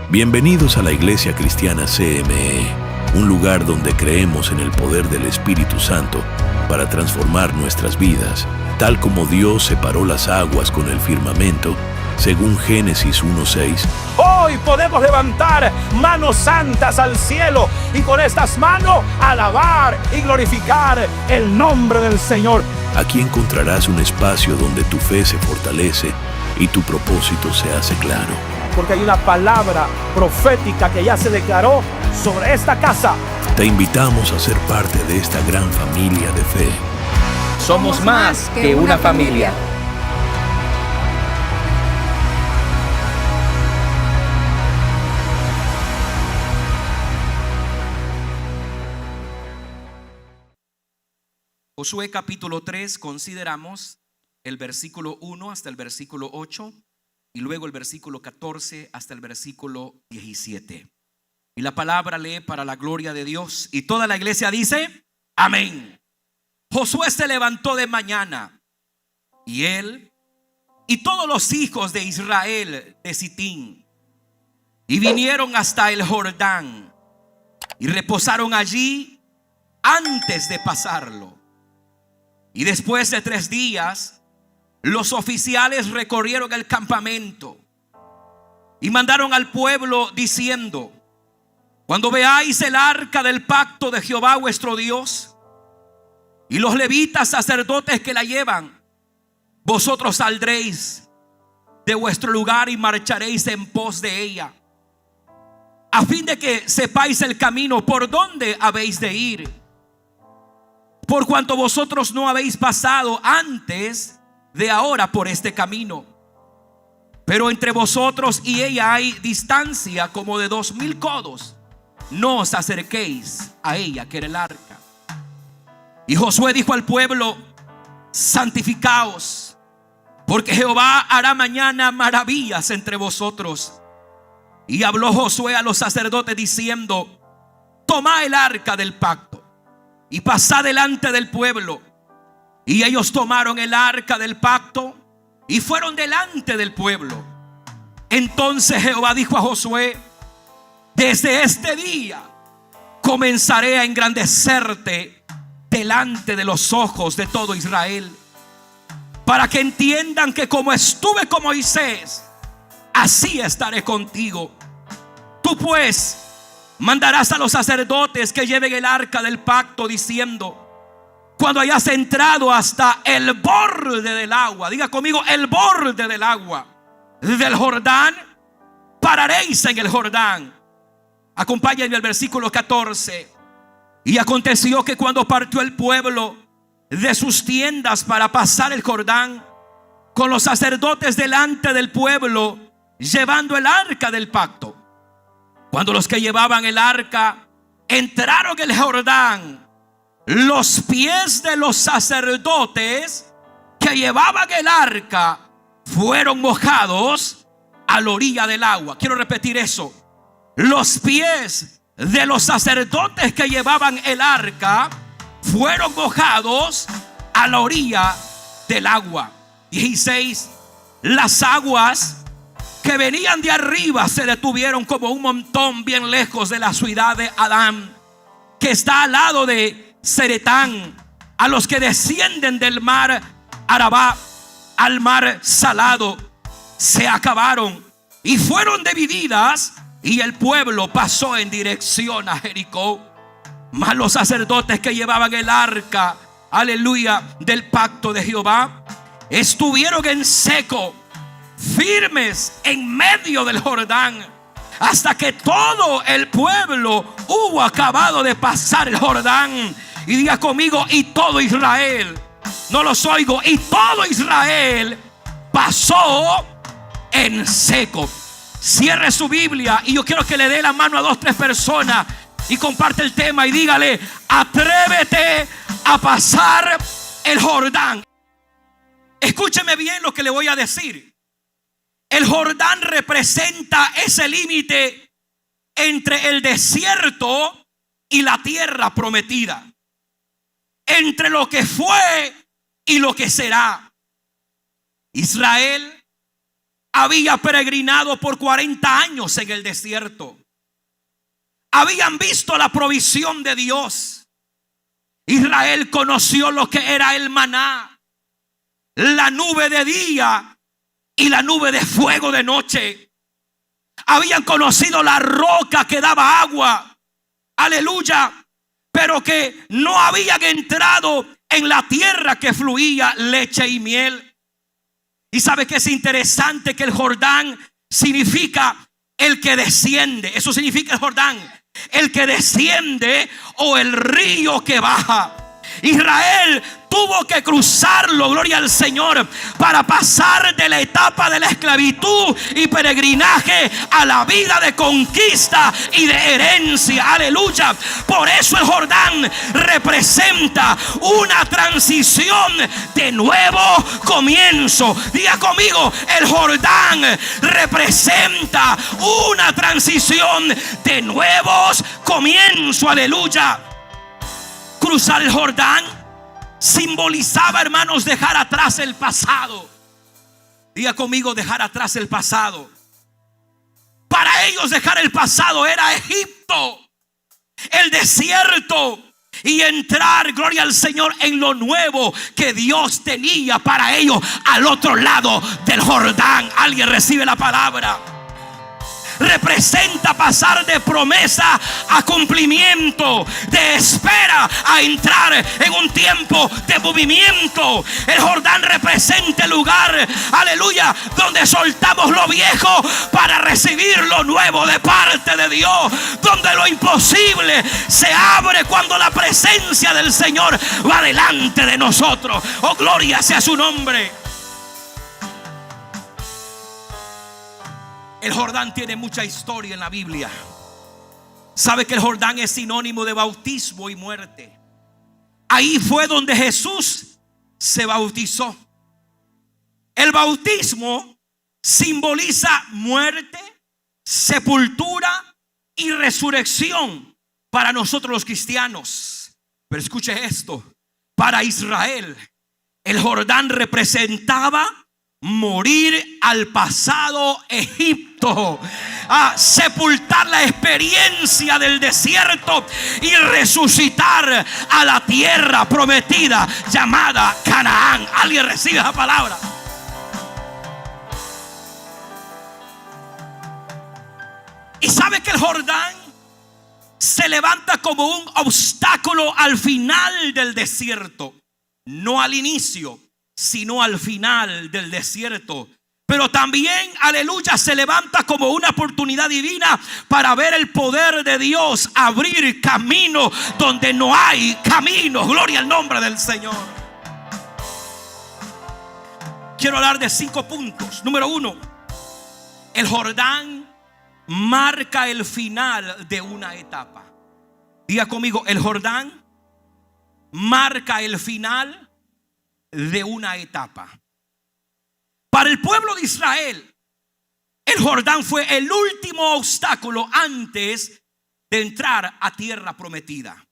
Bienvenidos a la Iglesia Cristiana CME, un lugar donde creemos en el poder del Espíritu Santo para transformar nuestras vidas, tal como Dios separó las aguas con el firmamento, según Génesis 1:6. Hoy podemos levantar manos santas al cielo y con estas manos alabar y glorificar el nombre del Señor. Aquí encontrarás un espacio donde tu fe se fortalece y tu propósito se hace claro. Porque hay una palabra profética que ya se declaró sobre esta casa. Te invitamos a ser parte de esta gran familia de fe. Somos más que una familia. Josué capítulo 3, consideramos el versículo 1 hasta el versículo 8 y luego el versículo 14 hasta el versículo 17. Y la palabra lee para la gloria de Dios y toda la iglesia dice amén. Josué se levantó de mañana y él y todos los hijos de Israel de Sitín y vinieron hasta el Jordán y reposaron allí antes de pasarlo. Y después de 3 días, los oficiales recorrieron el campamento y mandaron al pueblo diciendo: cuando veáis el arca del pacto de Jehová vuestro Dios y los levitas sacerdotes que la llevan, vosotros saldréis de vuestro lugar y marcharéis en pos de ella, a fin de que sepáis el camino por donde habéis de ir, por cuanto vosotros no habéis pasado antes de ahora por este camino. Pero entre vosotros y ella hay distancia como de 2000 codos. No os acerquéis a ella, que era el arca. Y Josué dijo al pueblo: santificaos, porque Jehová hará mañana maravillas entre vosotros. Y habló Josué a los sacerdotes diciendo: tomad el arca del pacto y pasad delante del pueblo. Y ellos tomaron el arca del pacto y fueron delante del pueblo. Entonces Jehová dijo a Josué: desde este día comenzaré a engrandecerte delante de los ojos de todo Israel, para que entiendan que como estuve con Moisés, así estaré contigo. Tú pues mandarás a los sacerdotes que lleven el arca del pacto diciendo: cuando hayas entrado hasta el borde del agua, diga conmigo, el borde del agua del Jordán, pararéis en el Jordán. Acompáñenme al versículo 14. Y aconteció que cuando partió el pueblo de sus tiendas para pasar el Jordán, con los sacerdotes delante del pueblo, llevando el arca del pacto, cuando los que llevaban el arca entraron en el Jordán, los pies de los sacerdotes que llevaban el arca fueron mojados a la orilla del agua. Quiero repetir eso. Los pies de los sacerdotes que llevaban el arca fueron mojados a la orilla del agua. 16. Las aguas que venían de arriba se detuvieron como un montón bien lejos de la ciudad de Adán, que está al lado de Zeretán, a los que descienden del mar Arabá al mar salado. Se acabaron y fueron divididas, y el pueblo pasó en dirección a Jericó. Mas los sacerdotes que llevaban el arca, aleluya, del pacto de Jehová, estuvieron en seco, firmes en medio del Jordán, hasta que todo el pueblo hubo acabado de pasar el Jordán. Y diga conmigo: y todo Israel, no los oigo, y todo Israel pasó en seco. Cierre su Biblia y yo quiero que le dé la mano a 2 o 3 personas y comparte el tema y dígale: atrévete a pasar el Jordán. Escúcheme bien lo que le voy a decir. El Jordán representa ese límite entre el desierto y la tierra prometida, entre lo que fue y lo que será. Israel había peregrinado por 40 años en el desierto. Habían visto la provisión de Dios. Israel conoció lo que era el maná, la nube de día y la nube de fuego de noche. Habían conocido la roca que daba agua, aleluya, pero que no habían entrado en la tierra que fluía leche y miel. Y sabe que es interesante que el Jordán significa el que desciende. Eso significa el Jordán, el que desciende, o el río que baja. Israel tuvo que cruzarlo, gloria al Señor, para pasar de la etapa de la esclavitud y peregrinaje a la vida de conquista y de herencia, aleluya. Por eso el Jordán representa una transición de nuevo comienzo. Diga conmigo, el Jordán representa una transición de nuevos comienzos, aleluya. Cruzar el Jordán simbolizaba, hermanos, dejar atrás el pasado. Diga conmigo, dejar atrás el pasado. Para ellos dejar el pasado era Egipto, el desierto, y entrar, gloria al Señor, en lo nuevo que Dios tenía para ellos al otro lado del Jordán. Alguien recibe la palabra. Representa pasar de promesa a cumplimiento, de espera a entrar en un tiempo de movimiento. El Jordán representa el lugar, aleluya, donde soltamos lo viejo para recibir lo nuevo de parte de Dios, donde lo imposible se abre cuando la presencia del Señor va delante de nosotros. Oh, gloria sea su nombre. El Jordán tiene mucha historia en la Biblia. Sabe que el Jordán es sinónimo de bautismo y muerte. Ahí fue donde Jesús se bautizó. El bautismo simboliza muerte, sepultura y resurrección para nosotros los cristianos. Pero escuche esto: para Israel, el Jordán representaba morir al pasado Egipto, a sepultar la experiencia del desierto y resucitar a la tierra prometida llamada Canaán. Alguien recibe la palabra. Y sabe que el Jordán se levanta como un obstáculo al final del desierto, no al inicio, sino al final del desierto. Pero también, aleluya, se levanta como una oportunidad divina para ver el poder de Dios abrir camino donde no hay camino. Gloria al nombre del Señor. Quiero hablar de 5 puntos. Número 1, el Jordán marca el final de una etapa. Diga conmigo, el Jordán marca el final de una etapa. Para el pueblo de Israel, el Jordán fue el último obstáculo antes de entrar a tierra prometida.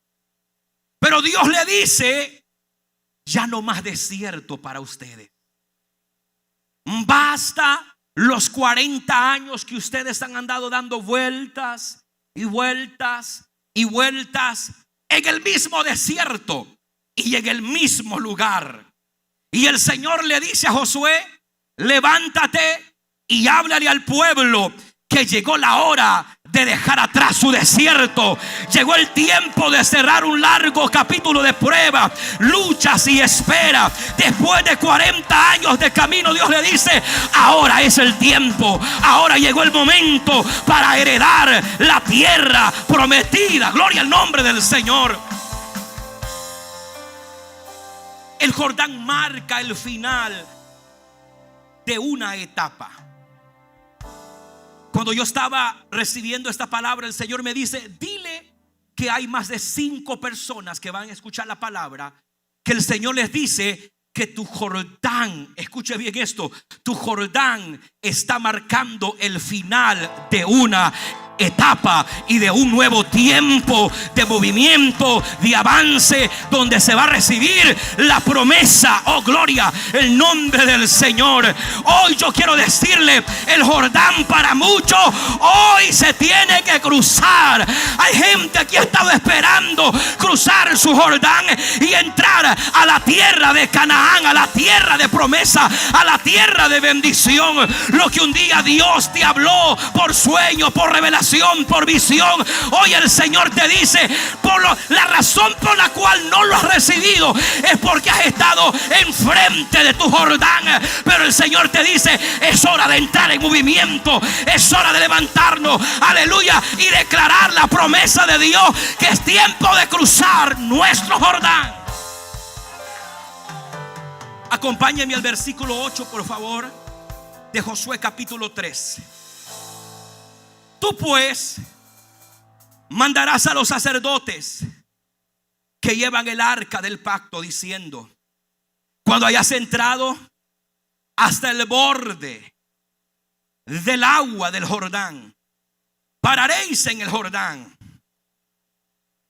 Pero Dios le dice: ya no más desierto para ustedes. Basta los 40 años que ustedes han andado dando vueltas y vueltas y vueltas en el mismo desierto y en el mismo lugar. Y el Señor le dice a Josué: levántate y háblale al pueblo que llegó la hora de dejar atrás su desierto. Llegó el tiempo de cerrar un largo capítulo de prueba, luchas y espera. Después de 40 años de camino, Dios le dice: ahora es el tiempo. Ahora llegó el momento para heredar la tierra prometida. Gloria al nombre del Señor. El Jordán marca el final de una etapa. Cuando yo estaba recibiendo esta palabra, el Señor me dice: dile que hay más de 5 personas que van a escuchar la palabra, que el Señor les dice que tu Jordán, escuche bien esto, tu Jordán está marcando el final de una etapa y de un nuevo tiempo de movimiento, de avance, donde se va a recibir la promesa. Oh, gloria, el nombre del Señor. Hoy yo quiero decirle, el Jordán para muchos hoy se tiene que cruzar. Hay gente que ha estado esperando cruzar su Jordán y entrar a la tierra de Canaán, a la tierra de promesa, a la tierra de bendición. Lo que un día Dios te habló por sueño, por revelación, por visión, hoy el Señor te dice, la razón por la cual no lo has recibido es porque has estado enfrente de tu Jordán. Pero el Señor te dice, es hora de entrar en movimiento, es hora de levantarnos, aleluya, y declarar la promesa de Dios, que es tiempo de cruzar nuestro Jordán. Acompáñenme al versículo 8, por favor, de Josué capítulo 3. Tú pues mandarás a los sacerdotes que llevan el arca del pacto, diciendo: cuando hayas entrado hasta el borde del agua del Jordán, pararéis en el Jordán.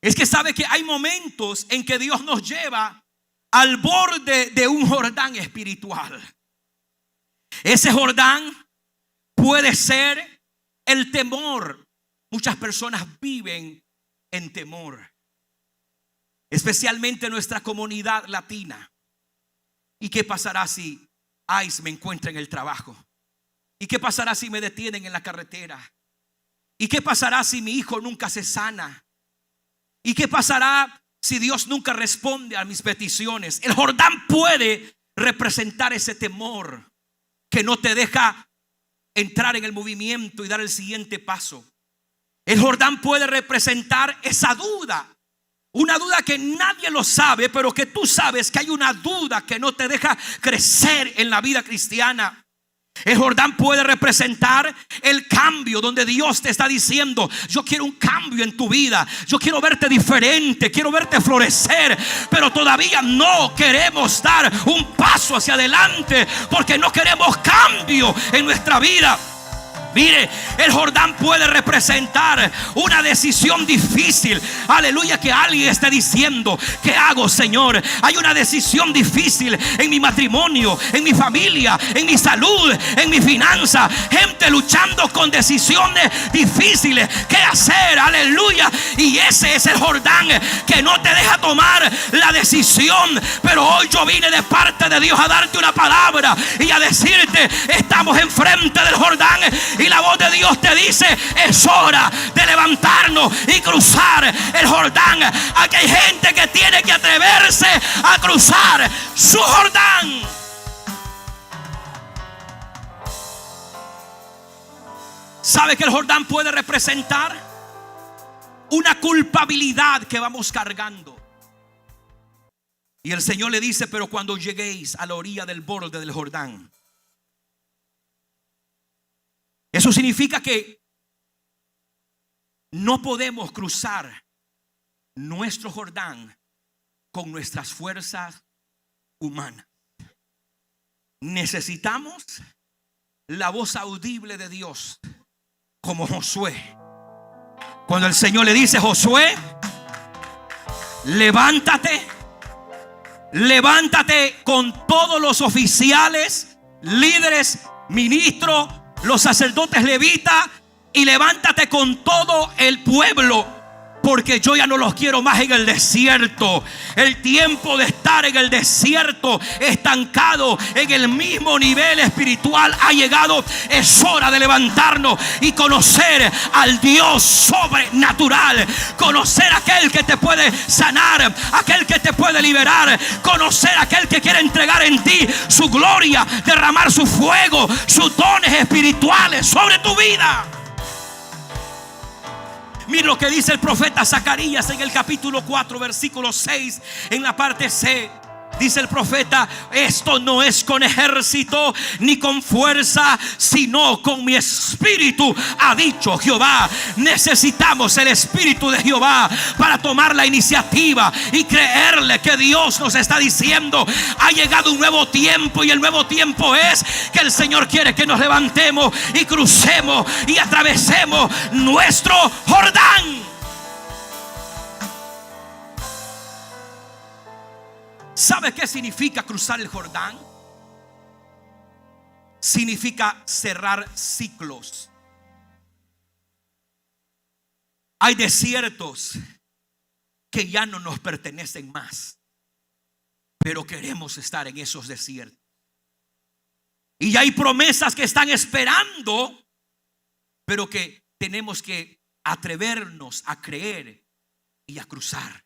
Es que sabe que hay momentos en que Dios nos lleva al borde de un Jordán espiritual. Ese Jordán puede ser el temor. Muchas personas viven en temor, especialmente nuestra comunidad latina. ¿Y qué pasará si ICE me encuentra en el trabajo? ¿Y qué pasará si me detienen en la carretera? ¿Y qué pasará si mi hijo nunca se sana? ¿Y qué pasará si Dios nunca responde a mis peticiones? El Jordán puede representar ese temor que no te deja entrar en el movimiento y dar el siguiente paso. El Jordán puede representar esa duda, una duda que nadie lo sabe, pero que tú sabes que hay una duda que no te deja crecer en la vida cristiana. El Jordán puede representar el cambio, donde Dios te está diciendo: yo quiero un cambio en tu vida, yo quiero verte diferente, quiero verte florecer. Pero todavía no queremos dar un paso hacia adelante porque no queremos cambio en nuestra vida. Mire, el Jordán puede representar una decisión difícil. Aleluya, que alguien esté diciendo: ¿qué hago, Señor? Hay una decisión difícil en mi matrimonio, en mi familia, en mi salud, en mi finanza. Gente luchando con decisiones difíciles. ¿Qué hacer? Aleluya. Y ese es el Jordán que no te deja tomar la decisión. Pero hoy yo vine de parte de Dios a darte una palabra y a decirte: estamos enfrente del Jordán. Y la voz de Dios te dice: es hora de levantarnos y cruzar el Jordán. Aquí hay gente que tiene que atreverse a cruzar su Jordán. ¿Sabe que el Jordán puede representar una culpabilidad que vamos cargando? Y el Señor le dice: pero cuando lleguéis a la orilla del borde del Jordán. Eso significa que no podemos cruzar nuestro Jordán con nuestras fuerzas humanas. Necesitamos la voz audible de Dios, como Josué. Cuando el Señor le dice: Josué, levántate con todos los oficiales, líderes, ministros, los sacerdotes levitas, y levántate con todo el pueblo, porque yo ya no los quiero más en el desierto. El tiempo de estar en el desierto, estancado en el mismo nivel espiritual, ha llegado. Es hora de levantarnos y conocer al Dios sobrenatural, conocer a aquel que te puede sanar, aquel que te puede liberar, conocer a aquel que quiere entregar en ti su gloria, derramar su fuego, sus dones espirituales sobre tu vida. Mira lo que dice el profeta Zacarías en el capítulo 4, versículo 6, en la parte C. Dice el profeta: esto no es con ejército ni con fuerza, sino con mi espíritu, ha dicho Jehová. Necesitamos el espíritu de Jehová para tomar la iniciativa y creerle que Dios nos está diciendo: ha llegado un nuevo tiempo, y el nuevo tiempo es que el Señor quiere que nos levantemos y crucemos y atravesemos nuestro Jordán. ¿Sabe qué significa cruzar el Jordán? Significa cerrar ciclos. Hay desiertos que ya no nos pertenecen más, pero queremos estar en esos desiertos. Y hay promesas que están esperando, pero que tenemos que atrevernos a creer y a cruzar.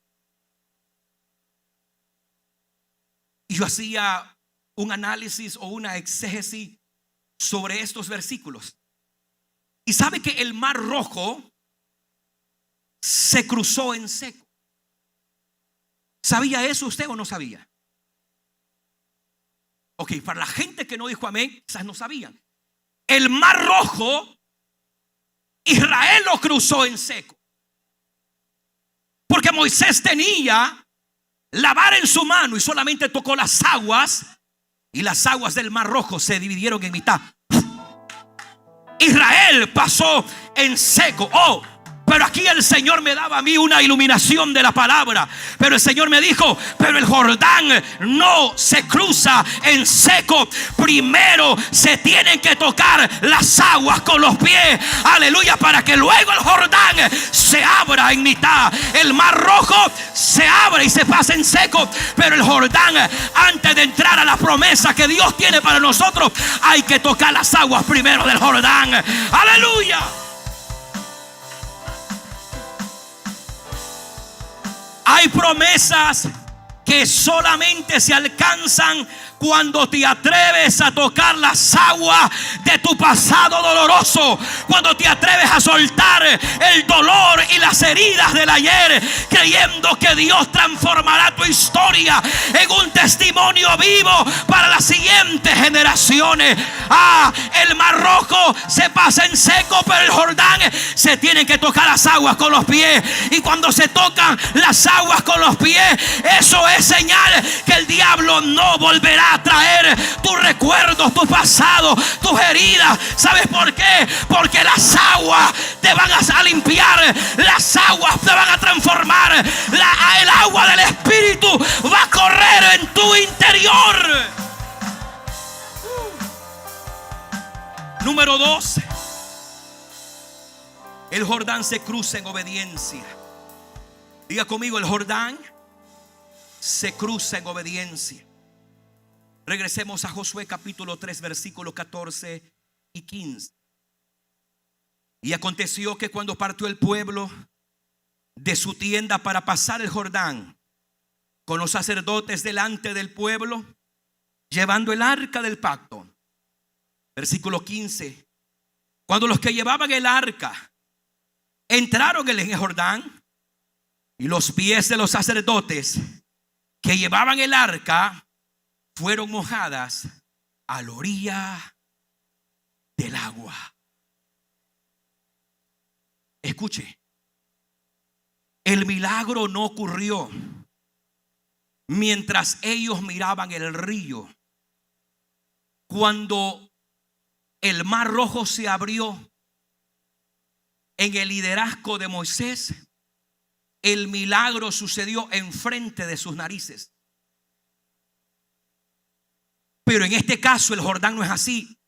Y yo hacía un análisis o una exégesis sobre estos versículos. Y sabe que el Mar Rojo se cruzó en seco. ¿Sabía eso usted o no sabía? Ok, para la gente que no dijo amén, quizás no sabían. El Mar Rojo, Israel lo cruzó en seco, porque Moisés tenía la vara en su mano y solamente tocó las aguas, y las aguas del Mar Rojo se dividieron en mitad. Israel pasó en seco. Pero aquí el Señor me daba a mí una iluminación de la palabra. Pero el Señor me dijo: pero el Jordán no se cruza en seco. Primero se tienen que tocar las aguas con los pies. Aleluya, para que luego el Jordán se abra en mitad. El Mar Rojo se abre y se pasa en seco. Pero el Jordán, antes de entrar a la promesa que Dios tiene para nosotros, hay que tocar las aguas primero del Jordán. Aleluya. Hay promesas que solamente se alcanzan cuando te atreves a tocar las aguas de tu pasado doloroso, cuando te atreves a soltar el dolor y las heridas del ayer, creyendo que Dios transformará tu historia en un testimonio vivo para las siguientes generaciones. El Mar Rojo se pasa en seco, pero el Jordán se tienen que tocar las aguas con los pies. Y cuando se tocan las aguas con los pies, eso es señal que el diablo no volverá a traer tus recuerdos, tu pasado, tus heridas. ¿Sabes por qué? Porque las aguas te van a limpiar, las aguas te van a transformar, el agua del Espíritu va a correr en tu interior. Número 2, el Jordán se cruza en obediencia. Diga conmigo: el Jordán se cruza en obediencia. Regresemos a Josué capítulo 3, versículos 14 y 15. Y aconteció que cuando partió el pueblo de su tienda para pasar el Jordán, con los sacerdotes delante del pueblo, llevando el arca del pacto. Versículo 15. Cuando los que llevaban el arca entraron en el Jordán, y los pies de los sacerdotes que llevaban el arca fueron mojadas a la orilla del agua. Escuche, el milagro no ocurrió mientras ellos miraban el río. Cuando el Mar Rojo se abrió en el liderazgo de Moisés, el milagro sucedió enfrente de sus narices. Pero en este caso el Jordán no es así.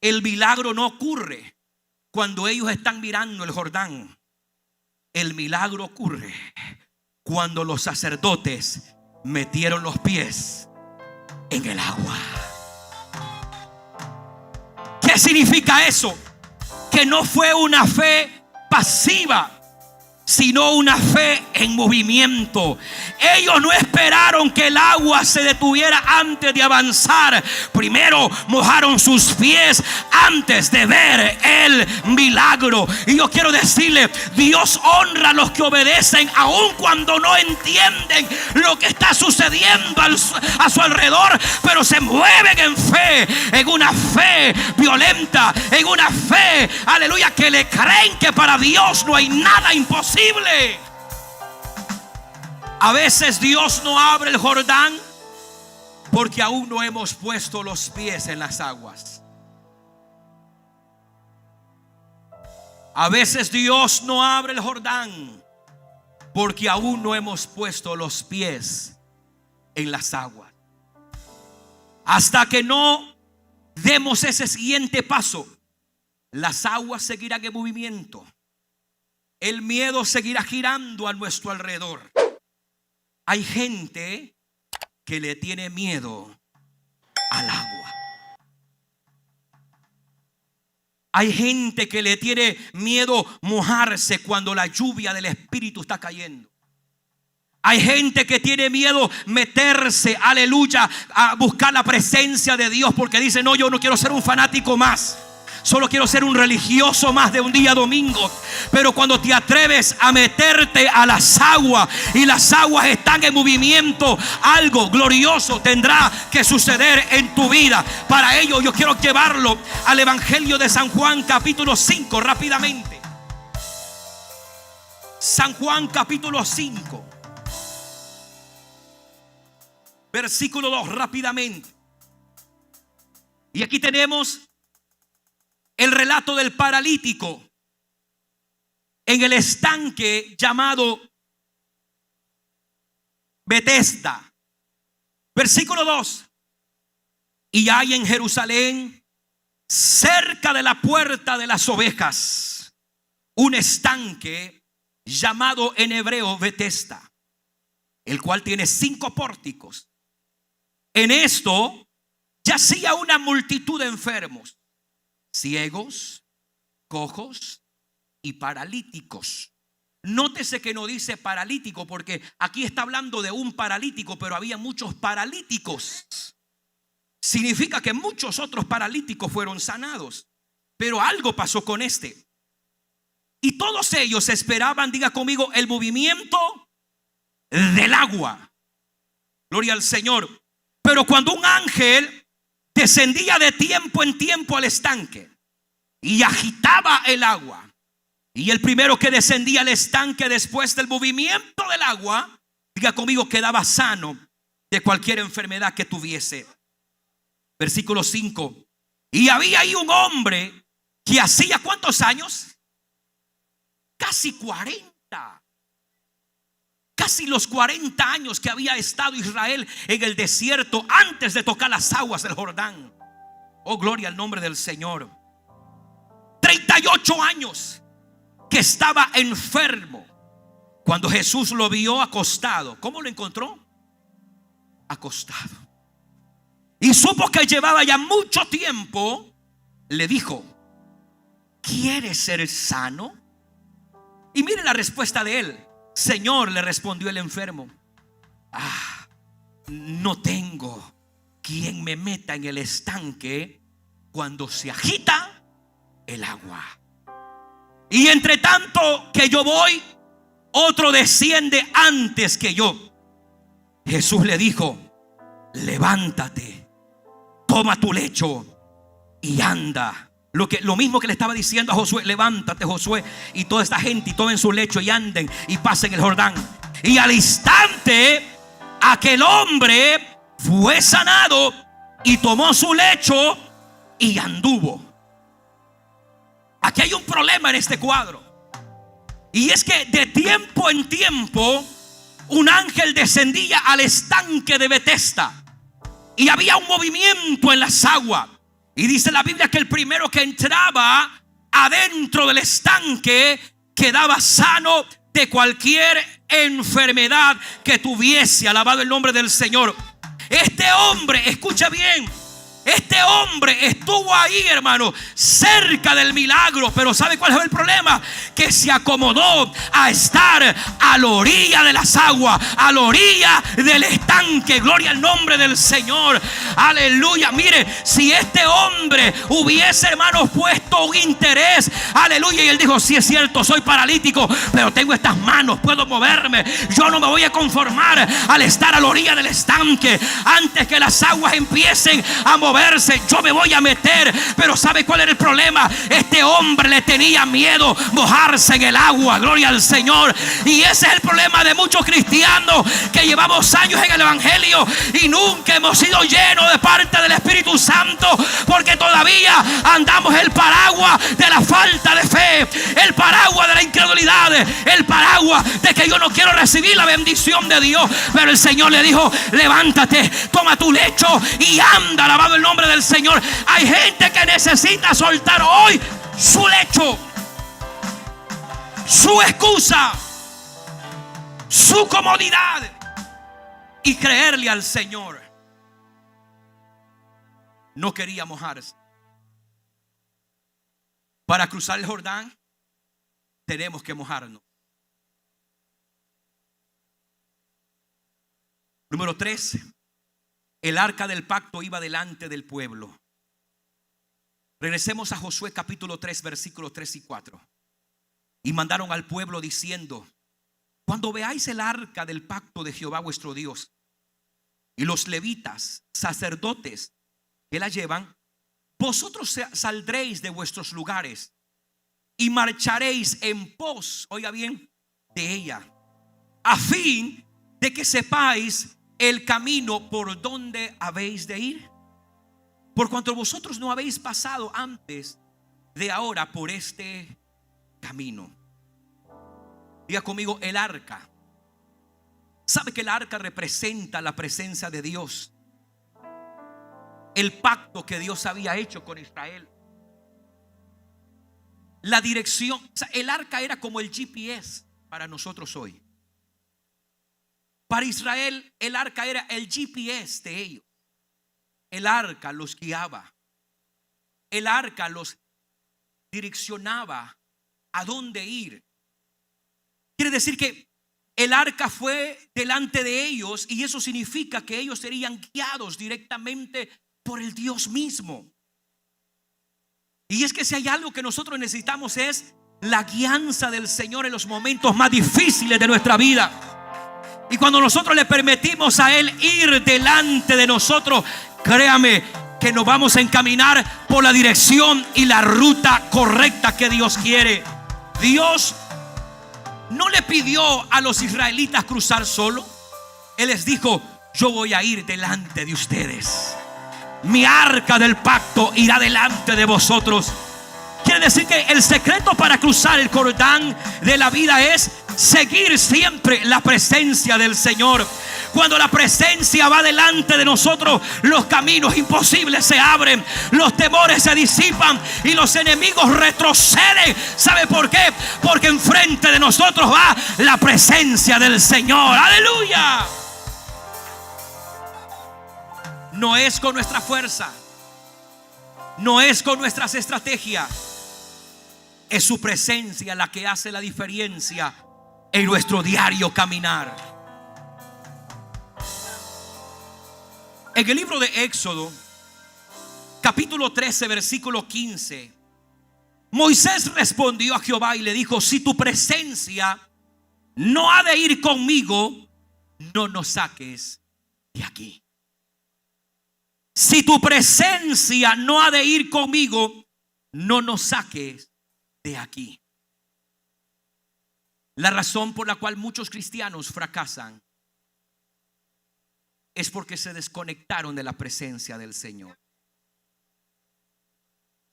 El milagro no ocurre cuando ellos están mirando el Jordán. El milagro ocurre cuando los sacerdotes metieron los pies en el agua. ¿Qué significa eso? Que no fue una fe pasiva, sino una fe en movimiento. Ellos no esperaron que el agua se detuviera antes de avanzar. Primero mojaron sus pies antes de ver el milagro. Y yo quiero decirle, Dios honra a los que obedecen aun cuando no entienden lo que está sucediendo a su alrededor, pero se mueven en fe, en una fe violenta, en una fe, aleluya, que le creen que para Dios no hay nada imposible. A veces Dios no abre el Jordán porque aún no hemos puesto los pies en las aguas. A veces Dios no abre el Jordán porque aún no hemos puesto los pies en las aguas. Hasta que no demos ese siguiente paso, las aguas seguirán en movimiento. El miedo seguirá girando a nuestro alrededor. Hay gente que le tiene miedo al agua. Hay gente que le tiene miedo mojarse cuando la lluvia del Espíritu está cayendo. Hay gente que tiene miedo meterse, aleluya, a buscar la presencia de Dios porque dice: no, yo no quiero ser un fanático más. Solo quiero ser un religioso más de un día domingo. Pero cuando te atreves a meterte a las aguas y las aguas están en movimiento, algo glorioso tendrá que suceder en tu vida. Para ello yo quiero llevarlo al Evangelio de San Juan capítulo 5 rápidamente. San Juan capítulo 5 versículo 2 rápidamente. Y aquí tenemos el relato del paralítico en el estanque llamado Betesda. Versículo 2. Y hay en Jerusalén, cerca de la puerta de las ovejas, un estanque llamado en hebreo Betesda, el cual tiene 5 pórticos. En esto yacía una multitud de enfermos, ciegos, cojos y paralíticos. Nótese que no dice paralítico, porque aquí está hablando de un paralítico, pero había muchos paralíticos. Significa que muchos otros paralíticos fueron sanados, pero algo pasó con este. Y todos ellos esperaban, diga conmigo, el movimiento del agua. Gloria al Señor. Pero cuando un ángel descendía de tiempo en tiempo al estanque y agitaba el agua, y el primero que descendía al estanque después del movimiento del agua, diga conmigo, quedaba sano de cualquier enfermedad que tuviese. Versículo 5. Y había ahí un hombre que hacía ¿cuántos años? Casi 40. Casi los 40 años que había estado Israel en el desierto antes de tocar las aguas del Jordán. Oh, gloria al nombre del Señor. 38 años que estaba enfermo. Cuando Jesús lo vio acostado, ¿cómo lo encontró? Acostado. Y supo que llevaba ya mucho tiempo. Le dijo: ¿quieres ser sano? Y mire la respuesta de él. Señor, le respondió el enfermo, no tengo quien me meta en el estanque cuando se agita el agua. Y entre tanto que yo voy, otro desciende antes que yo. Jesús le dijo: levántate, toma tu lecho y anda. Lo mismo que le estaba diciendo a Josué: levántate, Josué, y toda esta gente y tomen su lecho y anden y pasen el Jordán. Y al instante aquel hombre fue sanado y tomó su lecho y anduvo. Aquí hay un problema en este cuadro, y es que de tiempo en tiempo un ángel descendía al estanque de Betesda y había un movimiento en las aguas. Y dice la Biblia que el primero que entraba adentro del estanque quedaba sano de cualquier enfermedad que tuviese. Alabado el nombre del Señor. Este hombre, escucha bien, este hombre estuvo ahí, hermano, cerca del milagro. Pero ¿sabe cuál es el problema? que se acomodó a estar a la orilla de las aguas, a la orilla del estanque. Gloria al nombre del Señor. Aleluya. Mire, si este hombre hubiese, hermanos, puesto un interés, aleluya, y él dijo: sí, es cierto, soy paralítico, pero tengo estas manos, puedo moverme. Yo no me voy a conformar al estar a la orilla del estanque. Antes que las aguas empiecen a moverse, yo me voy a meter. Pero ¿sabe cuál era el problema? Este hombre le tenía miedo mojarse en el agua. Gloria al Señor. Y ese es el problema de muchos cristianos que llevamos años en el evangelio y nunca hemos sido llenos de parte del Espíritu Santo, porque todavía andamos el paraguas de la falta de fe, el paraguas de la incredulidad, el paraguas de que yo no quiero recibir la bendición de Dios. Pero el Señor le dijo: levántate, toma tu lecho y anda. Alabado el nombre del Señor. Hay gente que necesita soltar hoy su lecho, su excusa, su comodidad y creerle al Señor. No quería mojarse. Para cruzar el Jordán tenemos que mojarnos. Número 3. El arca del pacto iba delante del pueblo. Regresemos a Josué capítulo 3, versículos 3 y 4. Y mandaron al pueblo diciendo: cuando veáis el arca del pacto de Jehová vuestro Dios y los levitas, sacerdotes, que la llevan, vosotros saldréis de vuestros lugares y marcharéis en pos, oiga bien, de ella, a fin de que sepáis el camino por donde habéis de ir, por cuanto vosotros no habéis pasado antes de ahora por este camino. Diga conmigo: el arca. ¿Sabe que el arca representa la presencia de Dios? El pacto que Dios había hecho con Israel. La dirección, o sea, el arca era como el GPS para nosotros hoy. Para Israel el arca era el GPS de ellos. El arca los guiaba. El arca los direccionaba a dónde ir. Quiere decir que el arca fue delante de ellos, y eso significa que ellos serían guiados directamente por el Dios mismo. Y es que si hay algo que nosotros necesitamos es la guianza del Señor en los momentos más difíciles de nuestra vida. Y cuando nosotros le permitimos a Él ir delante de nosotros, créame que nos vamos a encaminar por la dirección y la ruta correcta que Dios quiere. Dios no le pidió a los israelitas cruzar solo. Él les dijo: yo voy a ir delante de ustedes. Mi arca del pacto irá delante de vosotros. Quiere decir que el secreto para cruzar el Jordán de la vida es seguir siempre la presencia del Señor. Cuando la presencia va delante de nosotros, los caminos imposibles se abren, los temores se disipan y los enemigos retroceden. ¿Sabe por qué? Porque enfrente de nosotros va la presencia del Señor. ¡Aleluya! No es con nuestra fuerza, no es con nuestras estrategias. Es su presencia la que hace la diferencia en nuestro diario caminar. En el libro de Éxodo, capítulo 13, versículo 15, Moisés respondió a Jehová y le dijo: si tu presencia no ha de ir conmigo, no nos saques de aquí. Si tu presencia no ha de ir conmigo, no nos saques de aquí. La razón por la cual muchos cristianos fracasan es porque se desconectaron de la presencia del Señor.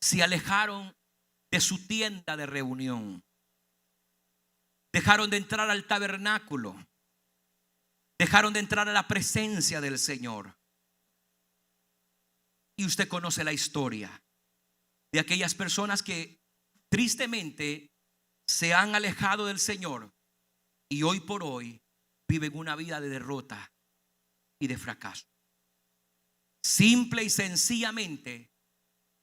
Se alejaron de su tienda de reunión. Dejaron de entrar al tabernáculo. Dejaron de entrar a la presencia del Señor. Y usted conoce la historia de aquellas personas que tristemente se han alejado del Señor y hoy por hoy viven una vida de derrota y de fracaso. Simple y sencillamente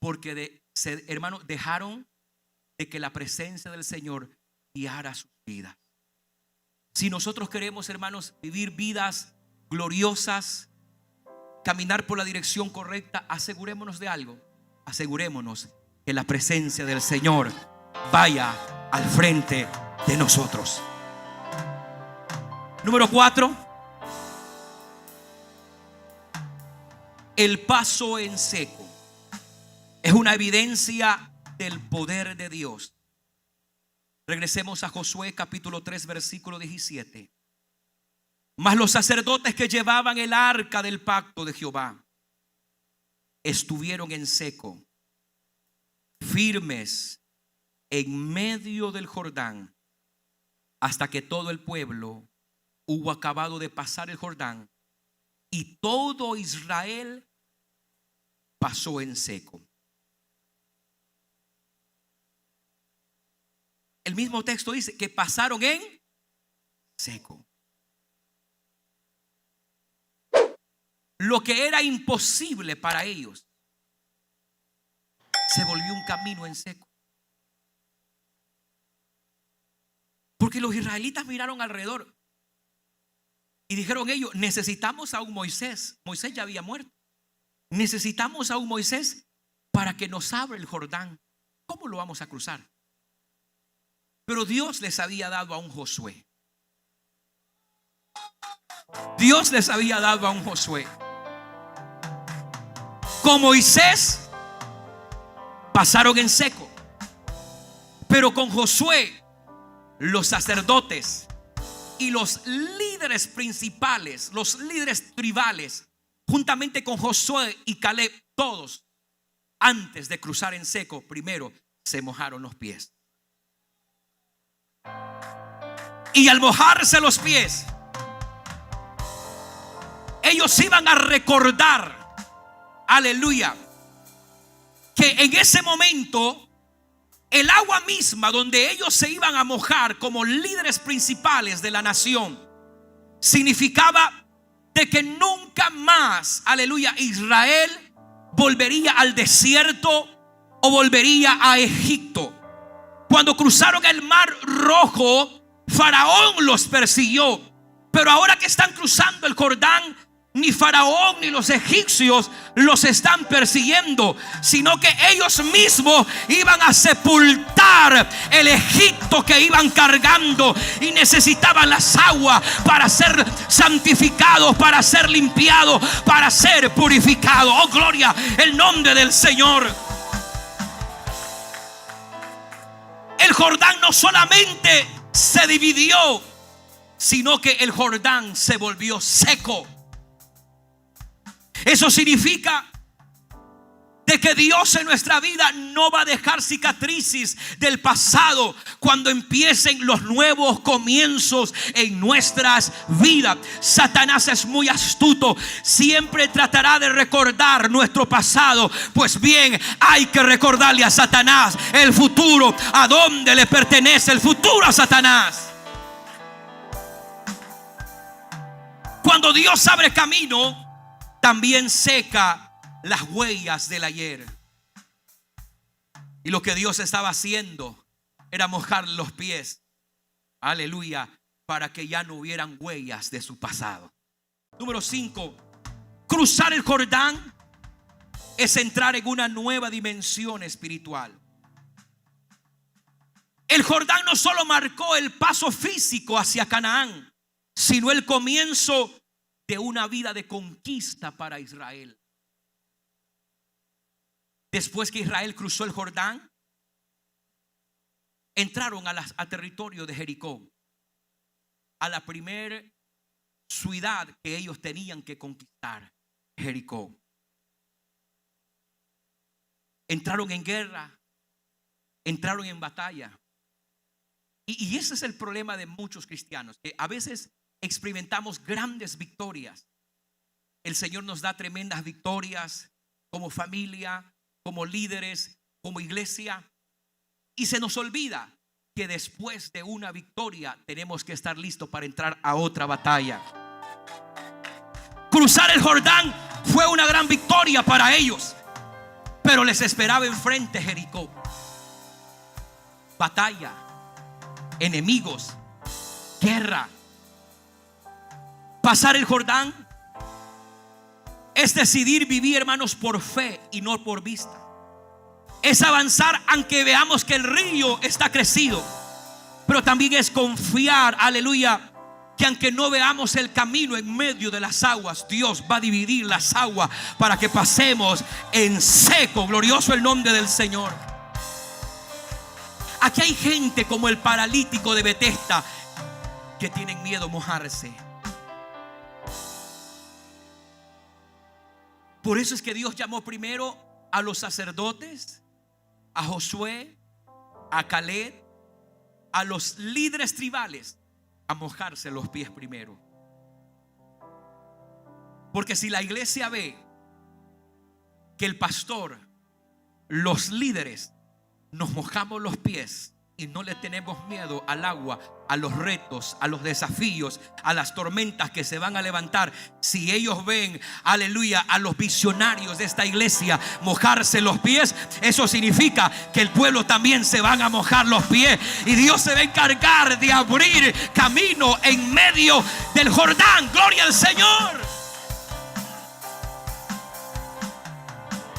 porque hermanos, dejaron de que la presencia del Señor guiara sus vidas. Si nosotros queremos, hermanos, vivir vidas gloriosas, caminar por la dirección correcta, asegurémonos de algo. Asegurémonos que la presencia del Señor vaya al frente de nosotros. Número 4. El paso en seco es una evidencia del poder de Dios. Regresemos a Josué capítulo 3 versículo 17. Mas los sacerdotes que llevaban el arca del pacto de Jehová estuvieron en seco, firmes en medio del Jordán, hasta que todo el pueblo hubo acabado de pasar el Jordán, y todo Israel pasó en seco. El mismo texto dice que pasaron en seco. Lo que era imposible para ellos se volvió un camino en seco. Porque los israelitas miraron alrededor y dijeron ellos: necesitamos a un Moisés. Moisés ya había muerto. Necesitamos a un Moisés para que nos abra el Jordán. ¿Cómo lo vamos a cruzar? Pero Dios les había dado a un Josué. Dios les había dado a un Josué. Con Moisés pasaron en seco, pero con Josué, los sacerdotes y los líderes principales, los líderes tribales, juntamente con Josué y Caleb, todos, antes de cruzar en seco, primero se mojaron los pies. Y al mojarse los pies, ellos iban a recordar, aleluya, que en ese momento el agua misma donde ellos se iban a mojar como líderes principales de la nación significaba de que nunca más, aleluya, Israel volvería al desierto o volvería a Egipto. Cuando cruzaron el mar Rojo, Faraón los persiguió, pero ahora que están cruzando el Jordán, ni Faraón ni los egipcios los están persiguiendo, sino que ellos mismos iban a sepultar el Egipto que iban cargando, y necesitaban las aguas para ser santificados, para ser limpiados, para ser purificados. Oh, gloria el nombre del Señor. El Jordán no solamente se dividió, sino que el Jordán se volvió seco. Eso significa de que Dios en nuestra vida no va a dejar cicatrices del pasado cuando empiecen los nuevos comienzos en nuestras vidas. Satanás es muy astuto, siempre tratará de recordar nuestro pasado. Pues bien, hay que recordarle a Satanás el futuro, a dónde le pertenece el futuro a Satanás. Cuando Dios abre camino, también seca las huellas del ayer. Y lo que Dios estaba haciendo era mojar los pies, aleluya, para que ya no hubieran huellas de su pasado. Número 5. Cruzar el Jordán es entrar en una nueva dimensión espiritual. El Jordán no solo marcó el paso físico hacia Canaán, sino el comienzo de una vida de conquista para Israel. Después que Israel cruzó el Jordán, entraron a territorio de Jericó, a la primera ciudad que ellos tenían que conquistar, Jericó. Entraron en guerra, entraron en batalla. Y ese es el problema de muchos cristianos, que a veces experimentamos grandes victorias. El Señor nos da tremendas victorias como familia, como líderes, como iglesia, y se nos olvida que después de una victoria tenemos que estar listos para entrar a otra batalla. Cruzar el Jordán fue una gran victoria para ellos, pero les esperaba enfrente Jericó. Batalla, enemigos, guerra. Pasar el Jordán es decidir vivir, hermanos, por fe y no por vista. Es avanzar aunque veamos que el río está crecido. Pero también es confiar, aleluya, que aunque no veamos el camino en medio de las aguas, Dios va a dividir las aguas para que pasemos en seco. Glorioso el nombre del Señor. Aquí hay gente como el paralítico de Betesda que tienen miedo a mojarse. Por eso es que Dios llamó primero a los sacerdotes, a Josué, a Caleb, a los líderes tribales, a mojarse los pies primero. Porque si la iglesia ve que el pastor, los líderes, nos mojamos los pies y no le tenemos miedo al agua, a los retos, a los desafíos, a las tormentas que se van a levantar, si ellos ven, aleluya, a los visionarios de esta iglesia mojarse los pies, eso significa que el pueblo también se van a mojar los pies y Dios se va a encargar de abrir camino en medio del Jordán. Gloria al Señor.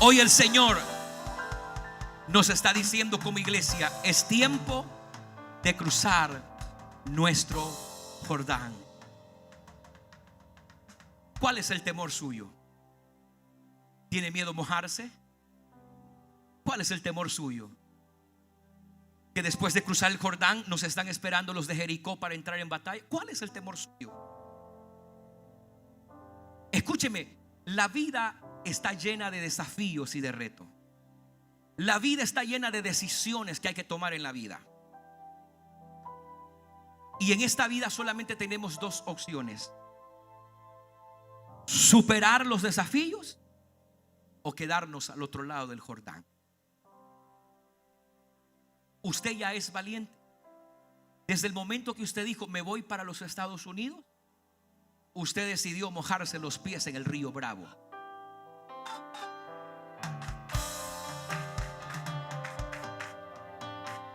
Hoy el Señor nos está diciendo como iglesia: es tiempo de cruzar nuestro Jordán. ¿Cuál es el temor suyo? ¿Tiene miedo a mojarse? ¿Cuál es el temor suyo? Que después de cruzar el Jordán nos están esperando los de Jericó para entrar en batalla. ¿Cuál es el temor suyo? Escúcheme, la vida está llena de desafíos y de retos. La vida está llena de decisiones que hay que tomar en la vida. Y en esta vida solamente tenemos dos opciones: superar los desafíos o quedarnos al otro lado del Jordán. Usted ya es valiente. Desde el momento que usted dijo: me voy para los Estados Unidos, usted decidió mojarse los pies en el río Bravo.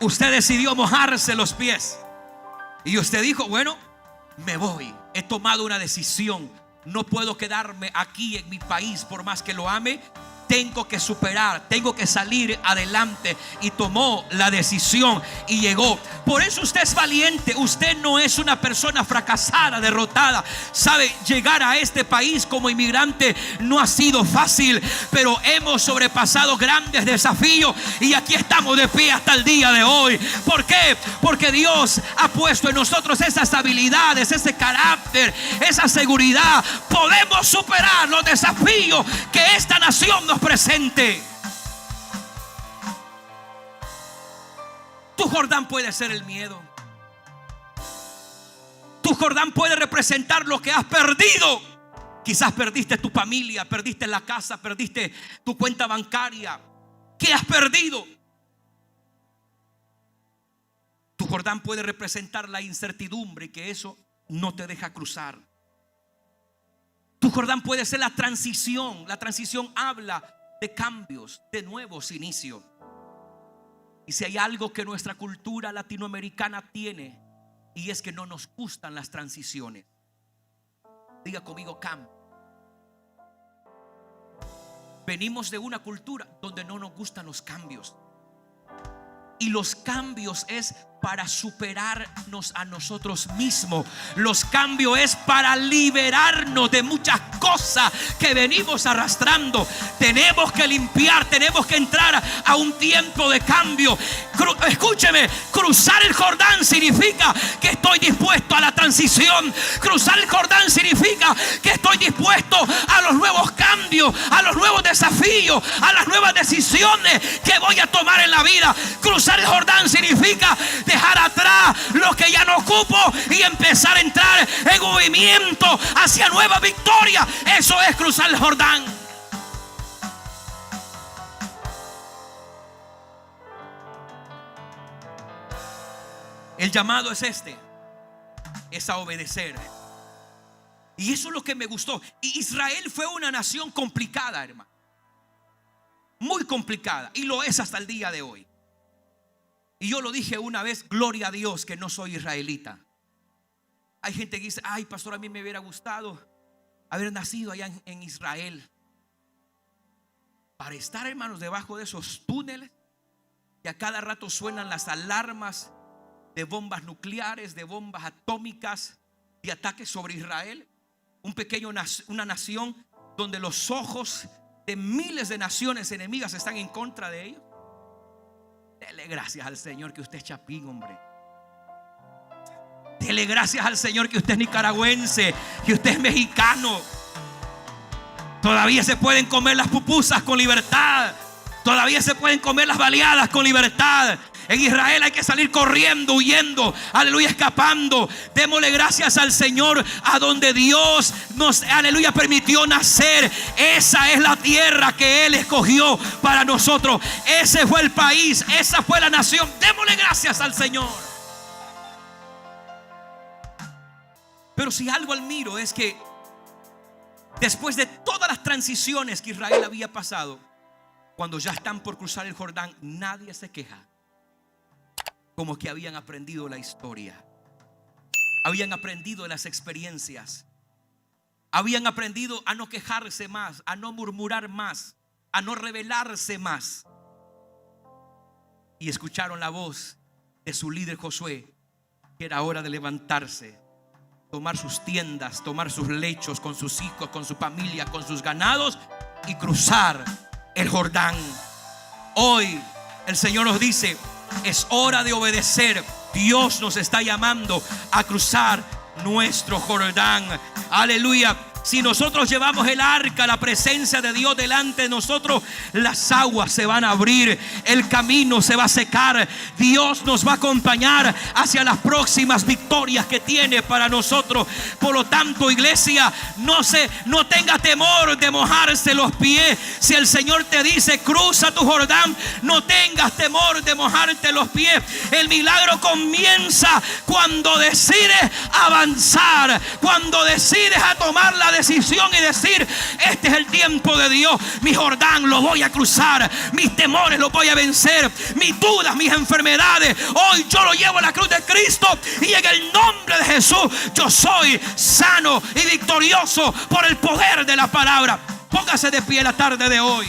Usted decidió mojarse los pies y usted dijo: bueno, me voy, he tomado una decisión, no puedo quedarme aquí en mi país por más que lo ame. Tengo que superar, tengo que salir adelante. Y tomó la decisión y llegó. Por eso usted es valiente. Usted no es una persona fracasada, derrotada. Sabe, llegar a este país como inmigrante no ha sido fácil, pero hemos sobrepasado grandes desafíos y aquí estamos de pie hasta el día de hoy. ¿Por qué? Porque Dios ha puesto en nosotros esas habilidades, ese carácter, esa seguridad. Podemos superar los desafíos que esta nación nos presente. Tu Jordán puede ser el miedo. Tu Jordán puede representar lo que has perdido. Quizás perdiste tu familia, perdiste la casa, perdiste tu cuenta bancaria. ¿Qué has perdido? Tu Jordán puede representar la incertidumbre y que eso no te deja cruzar. Tu Jordán puede ser la transición. La transición habla de cambios, de nuevos inicios. Y si hay algo que nuestra cultura latinoamericana tiene, y es que no nos gustan las transiciones. Diga conmigo: cambio. Venimos de una cultura donde no nos gustan los cambios. Y los cambios es para superarnos a nosotros mismos. Los cambios es para liberarnos de muchas cosas que venimos arrastrando. Tenemos que limpiar, tenemos que entrar a un tiempo de cambio. Escúcheme, cruzar el Jordán significa que estoy dispuesto a la transición. Cruzar el Jordán significa que estoy dispuesto a los nuevos cambios, a los nuevos desafíos, a las nuevas decisiones que voy a tomar en la vida. Cruzar el Jordán significa dejar atrás lo que ya no ocupo y empezar a entrar en movimiento hacia nueva victoria. Eso es cruzar el Jordán. El llamado es es a obedecer. Y eso es lo que me gustó. Y Israel fue una nación complicada, hermano. Muy complicada. Y lo es hasta el día de hoy. Y yo lo dije una vez, gloria a Dios que no soy israelita. Hay gente que dice, ay pastor, a mí me hubiera gustado haber nacido allá en Israel. Para estar, hermanos, debajo de esos túneles que a cada rato suenan las alarmas de bombas nucleares, de bombas atómicas, de ataques sobre Israel. Una nación donde los ojos de miles de naciones enemigas están en contra de ellos. Dele gracias al Señor que usted es chapín, hombre. Dele gracias al Señor que usted es nicaragüense, que usted es mexicano. Todavía se pueden comer las pupusas con libertad. Todavía se pueden comer las baleadas con libertad. En Israel hay que salir corriendo, huyendo, aleluya, escapando. Démosle gracias al Señor a donde Dios nos, aleluya, permitió nacer. Esa es la tierra que Él escogió para nosotros. Ese fue el país, esa fue la nación. Démosle gracias al Señor. Pero si algo admiro es que después de todas las transiciones que Israel había pasado, cuando ya están por cruzar el Jordán, nadie se queja. Como que habían aprendido la historia, habían aprendido las experiencias, habían aprendido a no quejarse más, a no murmurar más, a no rebelarse más. Y escucharon la voz de su líder Josué, que era hora de levantarse, tomar sus tiendas, tomar sus lechos con sus hijos, con su familia, con sus ganados y cruzar el Jordán. Hoy el Señor nos dice, es hora de obedecer. Dios nos está llamando a cruzar nuestro Jordán. Aleluya. Si nosotros llevamos el arca, la presencia de Dios delante de nosotros, las aguas se van a abrir, el camino se va a secar. Dios nos va a acompañar hacia las próximas victorias que tiene para nosotros. Por lo tanto, iglesia, no tenga temor de mojarse los pies. Si el Señor te dice cruza tu Jordán, no tengas temor de mojarte los pies. El milagro comienza cuando decides avanzar, cuando decides a tomar la decisión y decir, este es el tiempo de Dios. Mi Jordán lo voy a cruzar, mis temores los voy a vencer, mis dudas, mis enfermedades, hoy yo lo llevo a la cruz de Cristo y en el nombre de Jesús yo soy sano y victorioso por el poder de la palabra. Póngase de pie la tarde de hoy.